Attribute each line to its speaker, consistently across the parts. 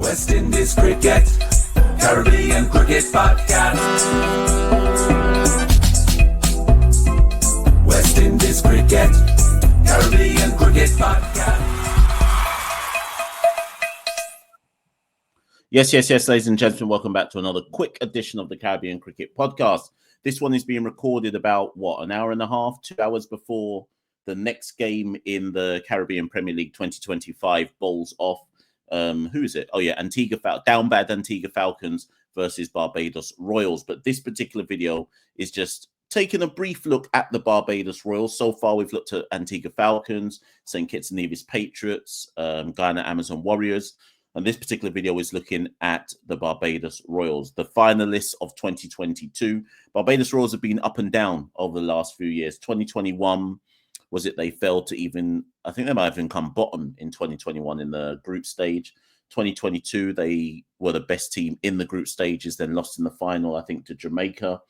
Speaker 1: West Indies Cricket, Caribbean Cricket Podcast. West Indies Cricket, Caribbean Cricket Podcast.
Speaker 2: Yes, ladies and gentlemen, welcome back to another quick edition of the Caribbean Cricket Podcast. This one is being recorded about, an hour and a half, 2 hours before the next game in the Caribbean Premier League 2025 bowls off. Who is it? Oh, yeah, down bad Antigua Falcons versus Barbados Royals. But this particular video is just taking a brief look at the Barbados Royals. So far, we've looked at Antigua Falcons, St. Kitts and Nevis Patriots, Guyana Amazon Warriors. And this particular video is looking at the Barbados Royals, the finalists of 2022. Barbados Royals have been up and down over the last few years. 2021, they failed to I think they might have even come bottom in 2021 in the group stage. 2022, they were the best team in the group stages, then lost in the final, I think, to Jamaica.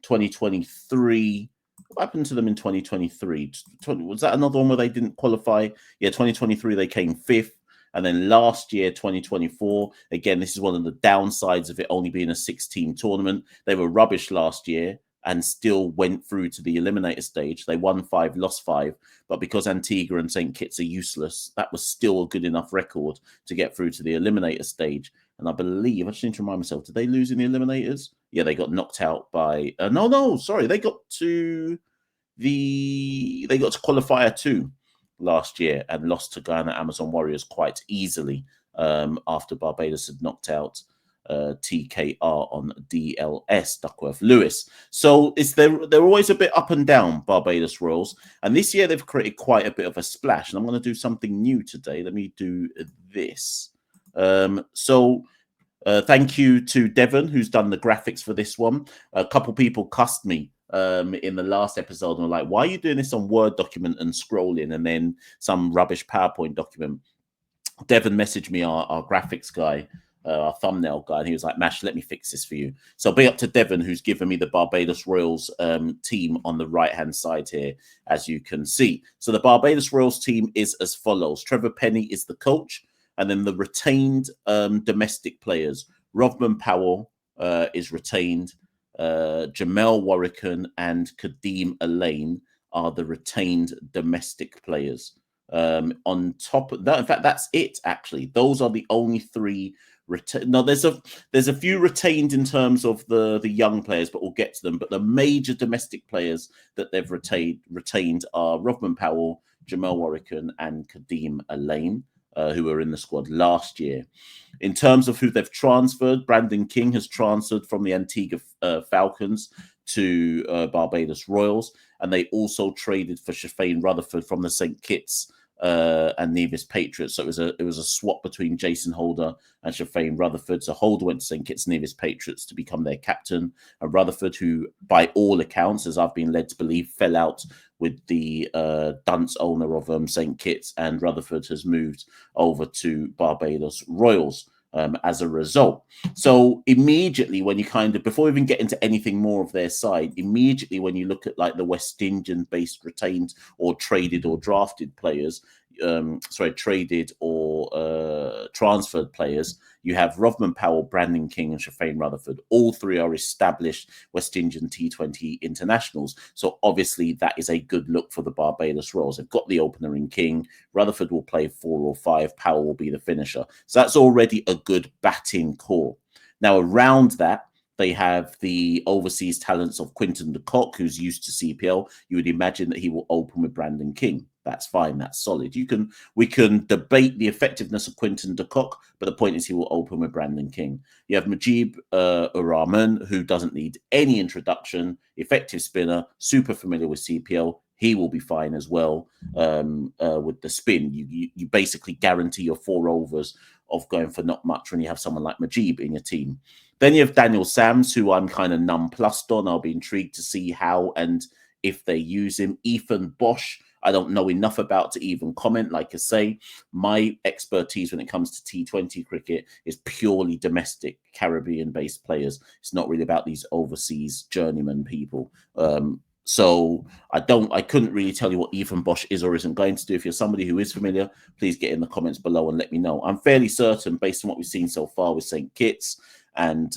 Speaker 2: 2023, what happened to them in 2023? Was that another one where they didn't qualify? Yeah, 2023, they came fifth. And then last year, 2024, again, this is one of the downsides of it only being a 6-team tournament. They were rubbish last year and still went through to the eliminator stage. They won 5, lost 5. But because Antigua and St. Kitts are useless, that was still a good enough record to get through to the eliminator stage. And I believe, I just need to remind myself, did they lose in the eliminators? Yeah, they got knocked out by... They got to qualifier 2. Last year and lost to Guyana Amazon Warriors quite easily after Barbados had knocked out TKR on DLS, Duckworth Lewis. So they're always a bit up and down, Barbados Royals. And this year they've created quite a bit of a splash. And I'm going to do something new today. Let me do this. Thank you to Devon, who's done the graphics for this one. A couple people cussed me in the last episode and were like, why are you doing this on Word document and scrolling and then some rubbish PowerPoint document? Devon messaged me, our graphics guy, our thumbnail guy, and he was like, Mash, let me fix this for you. So big up to Devon, who's given me the Barbados Royals team on the right-hand side here, as you can see. So the Barbados Royals team is as follows. Trevor Penny is the coach, and then the retained domestic players. Rovman Powell is retained. Jamel Warrican and Kadeem Elaine are the retained domestic players. On top of that, in fact, that's it, actually. Those are the only 3 retained. No, there's a few retained in terms of the young players, but we'll get to them. But the major domestic players that they've retained are Rovman Powell, Jamel Warrican, and Kadeem Elaine, who were in the squad last year. In terms of who they've transferred, Brandon King has transferred from the Antigua Falcons to Barbados Royals, and they also traded for Shafane Rutherford from the St. Kitts and Nevis Patriots. So it was a swap between Jason Holder and Shafane Rutherford. So Holder went to St. Kitts and Nevis Patriots to become their captain, and Rutherford, who by all accounts, as I've been led to believe, fell out with the dunce owner of St. Kitts, and Rutherford has moved over to Barbados Royals as a result. So immediately when you before we even get into anything more of their side, immediately when you look at like the West Indian-based retained or traded or drafted players, traded or transferred players, you have Rovman Powell, Brandon King, and Shafane Rutherford. All 3 are established West Indian T20 internationals. So obviously that is a good look for the Barbados Royals. They've got the opener in King. Rutherford will play 4 or 5. Powell will be the finisher. So that's already a good batting core. Now around that, they have the overseas talents of Quinton de Kock, who's used to CPL. You would imagine that he will open with Brandon King. That's fine. That's solid. We can debate the effectiveness of Quinton de Kock, but the point is he will open with Brandon King. You have Mujib Ur-Rahman, who doesn't need any introduction, effective spinner, super familiar with CPL. He will be fine as well with the spin. You basically guarantee your 4 overs of going for not much when you have someone like Mujib in your team. Then you have Daniel Sams, who I'm kind of nonplussed on. I'll be intrigued to see how and if they use him. Ethan Bosch, I don't know enough about to even comment. Like I say, my expertise when it comes to T20 cricket is purely domestic Caribbean-based players. It's not really about these overseas journeyman people. So I couldn't really tell you what Ethan Bosch is or isn't going to do. If you're somebody who is familiar, please get in the comments below and let me know. I'm fairly certain, based on what we've seen so far with St. Kitts and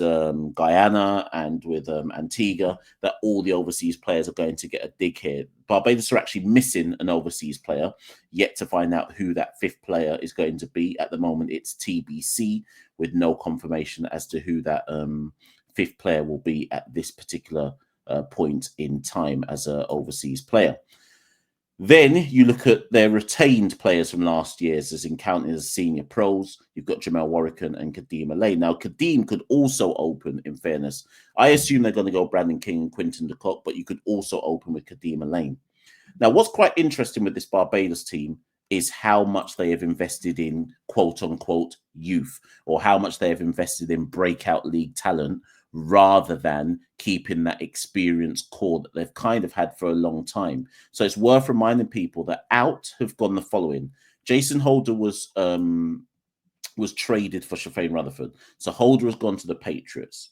Speaker 2: Guyana and with Antigua, that all the overseas players are going to get a dig here. Barbados are actually missing an overseas player, yet to find out who that fifth player is going to be. At the moment, it's TBC, with no confirmation as to who that fifth player will be at this particular point in time as an overseas player. Then you look at their retained players from last year's as counted as senior pros. You've got Jamel Warrican and Kadeem Alain. Now, Kadeem could also open, in fairness. I assume they're going to go Brandon King and Quinton de Kock, but you could also open with Kadeem Alain. Now, what's quite interesting with this Barbados team is how much they have invested in quote-unquote youth, or how much they have invested in breakout league talent, rather than keeping that experienced core that they've kind of had for a long time. So it's worth reminding people that out have gone the following. Jason Holder was traded for Shafane Rutherford. So Holder has gone to the Patriots.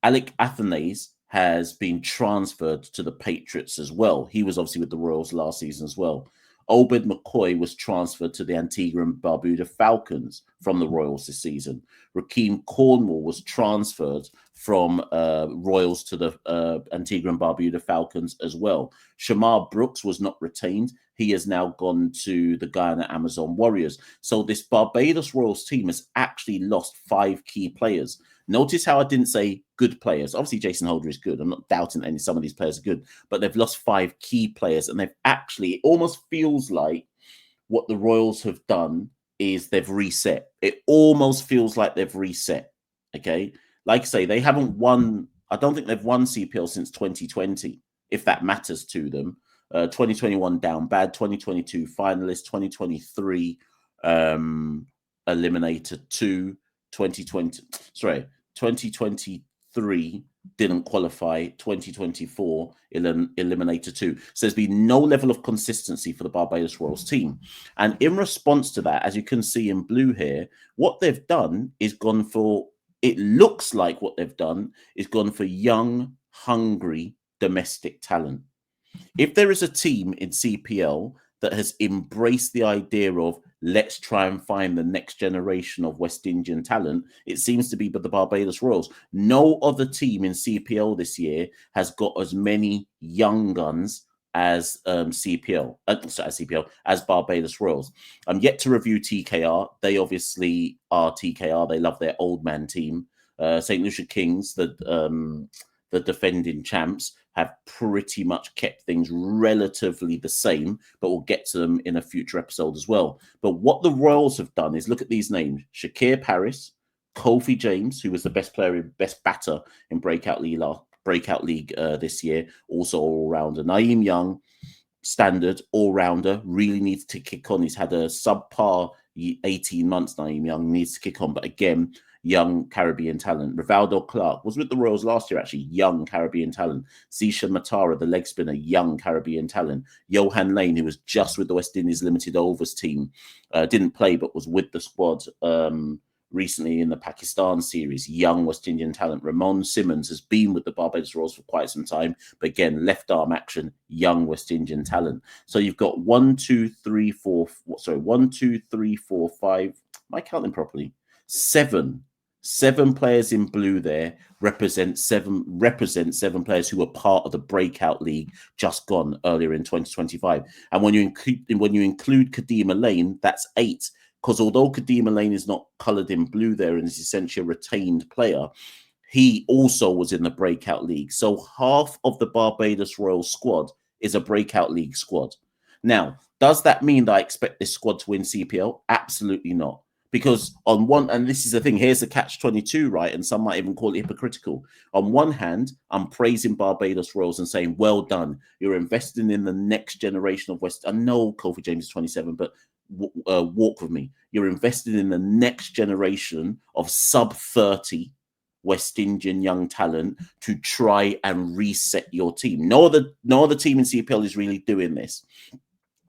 Speaker 2: Alec Athanase has been transferred to the Patriots as well. He was obviously with the Royals last season as well. Obed McCoy was transferred to the Antigua and Barbuda Falcons from the Royals this season. Rakeem Cornwall was transferred from Royals to the Antigua and Barbuda Falcons as well. Shamar Brooks was not retained. He has now gone to the Guyana Amazon Warriors. So this Barbados Royals team has actually lost 5 key players. Notice how I didn't say good players. Obviously, Jason Holder is good. I'm not doubting any some of these players are good, but they've lost 5 key players, and they've actually, it almost feels like what the Royals have done is they've reset. It almost feels like they've reset. Okay. Like I say, they haven't won. I don't think they've won CPL since 2020, if that matters to them. 2021 down bad, 2022 finalist, 2023 eliminator 2, 2023 didn't qualify, 2024 eliminator 2. So there's been no level of consistency for the Barbados Royals team. And in response to that, as you can see in blue here, what they've done is gone for, it looks like what they've done is gone for young, hungry, domestic talent. If there is a team in CPL that has embraced the idea of let's try and find the next generation of West Indian talent, it seems to be the Barbados Royals. No other team in CPL this year has got as many young guns as CPL, as Barbados Royals. I'm yet to review TKR. They obviously are TKR. They love their old man team. St. Lucia Kings, the defending champs, have pretty much kept things relatively the same, but we'll get to them in a future episode as well. But what the Royals have done is look at these names: Shakir Paris, Kofi James, who was the best batter in Breakout League this year, also all-rounder. Naeem Young, standard all-rounder, really needs to kick on. He's had a subpar 18 months. Naeem Young needs to kick on, but again, young Caribbean talent. Rivaldo Clark was with the Royals last year, actually, young Caribbean talent. Zisha Matara, the leg spinner, young Caribbean talent. Johan Lane, who was just with the West Indies Limited Overs team, didn't play but was with the squad recently in the Pakistan series, young West Indian talent. Ramon Simmons has been with the Barbados Royals for quite some time, but again, left arm action, young West Indian talent. So you've got 1, 2, 3, 4, 5. Am I counting properly? 7 players in blue there represent seven players who were part of the Breakout League just gone earlier in 2025. And when you include Kadeem Alain, that's 8. Because although Kadeem Alain is not coloured in blue there and is essentially a retained player, he also was in the Breakout League. So half of the Barbados Royal squad is a Breakout League squad. Now, does that mean that I expect this squad to win CPL? Absolutely not. Because on one, and this is the thing, here's the catch-22, right? And some might even call it hypocritical. On one hand, I'm praising Barbados Royals and saying, well done. You're investing in the next generation of West. I know Kofi James is 27, but walk with me. You're invested in the next generation of sub-30 West Indian young talent to try and reset your team. No other team in CPL is really doing this.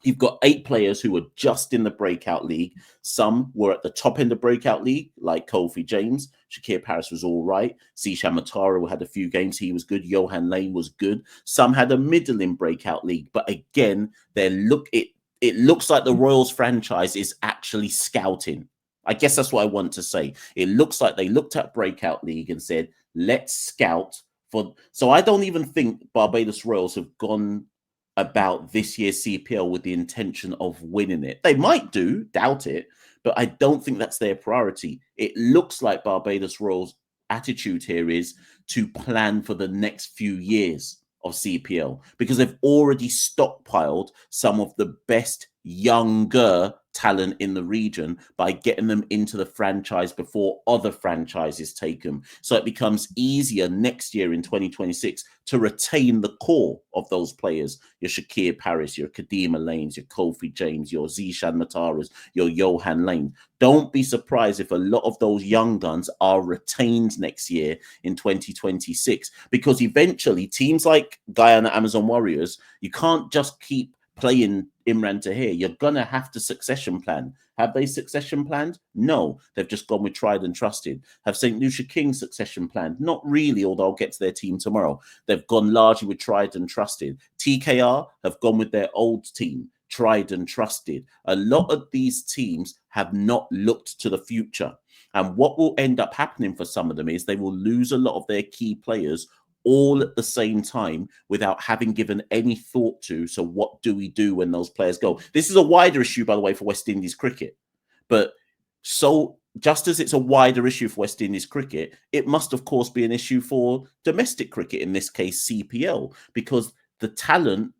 Speaker 2: You've got 8 players who were just in the Breakout League. Some were at the top end of Breakout League, like Kofi James. Shakir Paris was all right. Zishan Matara had a few games. He was good. Johan Lane was good. Some had a middle in Breakout League. But again, it looks like the Royals franchise is actually scouting. I guess that's what I want to say. It looks like they looked at Breakout League and said, let's scout for. So I don't even think Barbados Royals have gone about this year's CPL with the intention of winning it. They might do, doubt it, but I don't think that's their priority. It looks like Barbados Royals' attitude here is to plan for the next few years of CPL because they've already stockpiled some of the best younger talent in the region by getting them into the franchise before other franchises take them. So it becomes easier next year in 2026 to retain the core of those players. Your Shakir Paris, your Kadima Lanes, your Kofi James, your Zishan Mataras, your Johan Lane. Don't be surprised if a lot of those young guns are retained next year in 2026 because eventually teams like Guyana Amazon Warriors, you can't just keep playing Imran Tahir. You're going to have to succession plan. Have they succession planned? No. They've just gone with tried and trusted. Have St. Lucia Kings succession planned? Not really, although I'll get to their team tomorrow. They've gone largely with tried and trusted. TKR have gone with their old team, tried and trusted. A lot of these teams have not looked to the future. And what will end up happening for some of them is they will lose a lot of their key players all at the same time without having given any thought to, so what do we do when those players go? This is a wider issue, by the way, for West Indies cricket. But so just as it's a wider issue for West Indies cricket, it must, of course, be an issue for domestic cricket, in this case, CPL, because the talent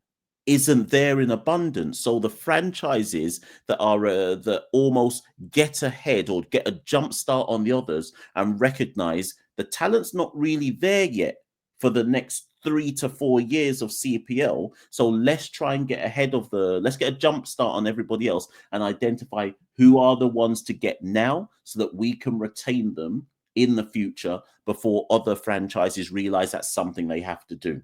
Speaker 2: isn't there in abundance. So the franchises that are that almost get ahead or get a jump start on the others and recognize the talent's not really there yet for the next 3 to 4 years of CPL. So let's try and get ahead of let's get a jump start on everybody else and identify who are the ones to get now so that we can retain them in the future before other franchises realize that's something they have to do.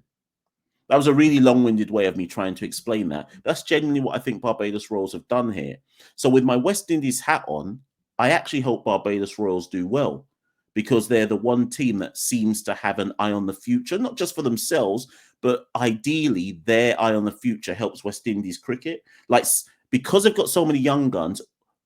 Speaker 2: That was a really long-winded way of me trying to explain that. That's genuinely what I think Barbados Royals have done here. So with my West Indies hat on, I actually hope Barbados Royals do well, because they're the one team that seems to have an eye on the future, not just for themselves, but ideally their eye on the future helps West Indies cricket. Like, because they've got so many young guns,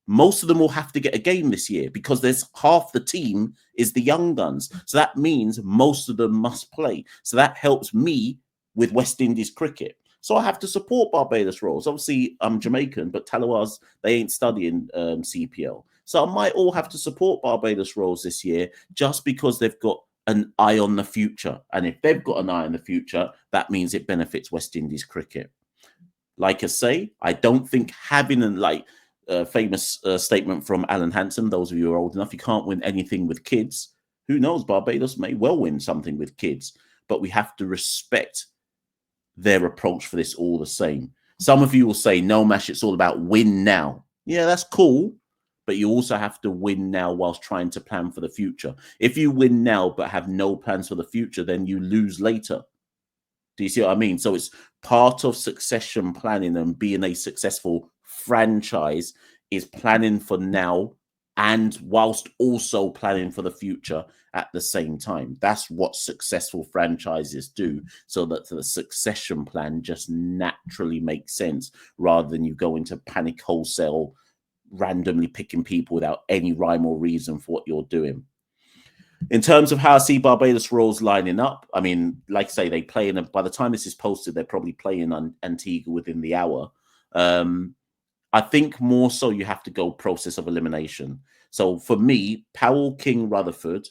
Speaker 2: most of them will have to get a game this year because there's half the team is the young guns. So that means most of them must play. So that helps me with West Indies cricket. So I have to support Barbados Royals. Obviously, I'm Jamaican, but Talawas, they ain't studying CPL. So I might all have to support Barbados Royals this year just because they've got an eye on the future. And if they've got an eye on the future, that means it benefits West Indies cricket. Like I say, I don't think having a famous statement from Alan Hansen, those of you who are old enough, you can't win anything with kids. Who knows? Barbados may well win something with kids, but we have to respect their approach for this all the same. Some of you will say, no, Mash, it's all about win now. Yeah, that's cool. But you also have to win now whilst trying to plan for the future. If you win now but have no plans for the future, then you lose later. Do you see what I mean? So it's part of succession planning and being a successful franchise is planning for now and whilst also planning for the future at the same time. That's what successful franchises do, so that the succession plan just naturally makes sense rather than you go into panic wholesale, randomly picking people without any rhyme or reason for what you're doing. In terms of how I see Barbados Royals lining up, I mean, like I say, they play in by the time this is posted, they're probably playing on Antigua within the hour. I think more so you have to go process of elimination. So for me, Powell, King, Rutherford,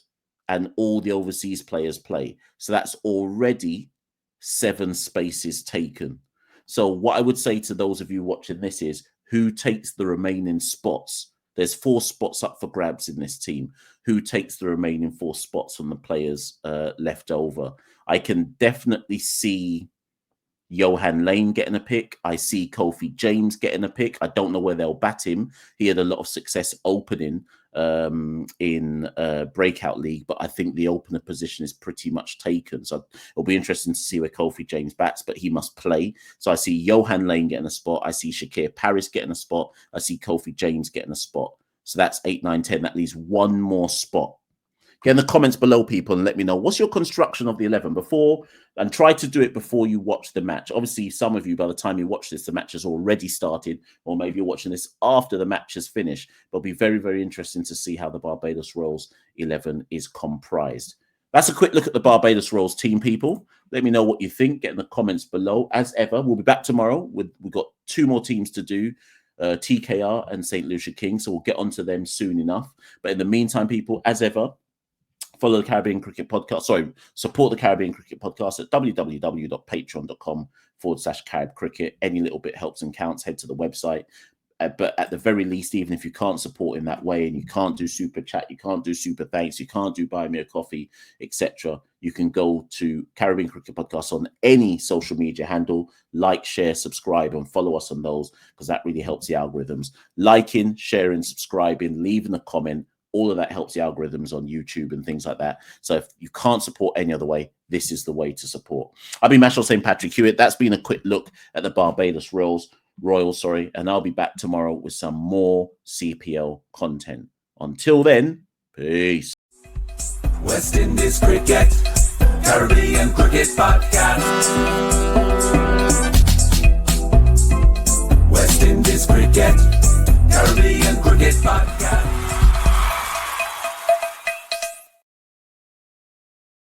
Speaker 2: and all the overseas players play. So that's already 7 spaces taken. So what I would say to those of you watching this is, who takes the remaining spots? There's 4 spots up for grabs in this team. Who takes the remaining 4 spots from the players left over? I can definitely see Johan Lane getting a pick. I see Kofi James getting a pick. I don't know where they'll bat him. He had a lot of success opening in Breakout League, but I think the opener position is pretty much taken. So it'll be interesting to see where Kofi James bats, but he must play. So I see Johan Lane getting a spot. I see Shakir Paris getting a spot. I see Kofi James getting a spot. So that's 8, 9, 10. That leaves one more spot. Get in the comments below, people, and let me know what's your construction of the 11 before, and try to do it before you watch the match. Obviously, some of you, by the time you watch this, the match has already started, or maybe you're watching this after the match has finished. But it'll be very, very interesting to see how the Barbados Royals 11 is comprised. That's a quick look at the Barbados Royals team, people. Let me know what you think. Get in the comments below. As ever, we'll be back tomorrow. We've got 2 more teams to do. TKR and St. Lucia Kings, so we'll get onto them soon enough. But in the meantime, people, as ever, follow the Caribbean Cricket Podcast. Sorry, support the Caribbean Cricket Podcast at www.patreon.com/Carib Cricket. Any little bit helps and counts. Head to the website. But at the very least, even if you can't support in that way and you can't do super chat, you can't do super thanks, you can't do buy me a coffee, etc., you can go to Caribbean Cricket Podcast on any social media handle, like, share, subscribe, and follow us on those, because that really helps the algorithms. Liking, sharing, subscribing, leaving a comment, all of that helps the algorithms on YouTube and things like that. So if you can't support any other way, this is the way to support. I've been Machel St. Patrick Hewitt. That's been a quick look at the Barbados Royals, and I'll be back tomorrow with some more CPL content. Until then, peace.
Speaker 1: West Indies Cricket, Caribbean Cricket Podcast. West Indies Cricket, Caribbean Cricket Podcast.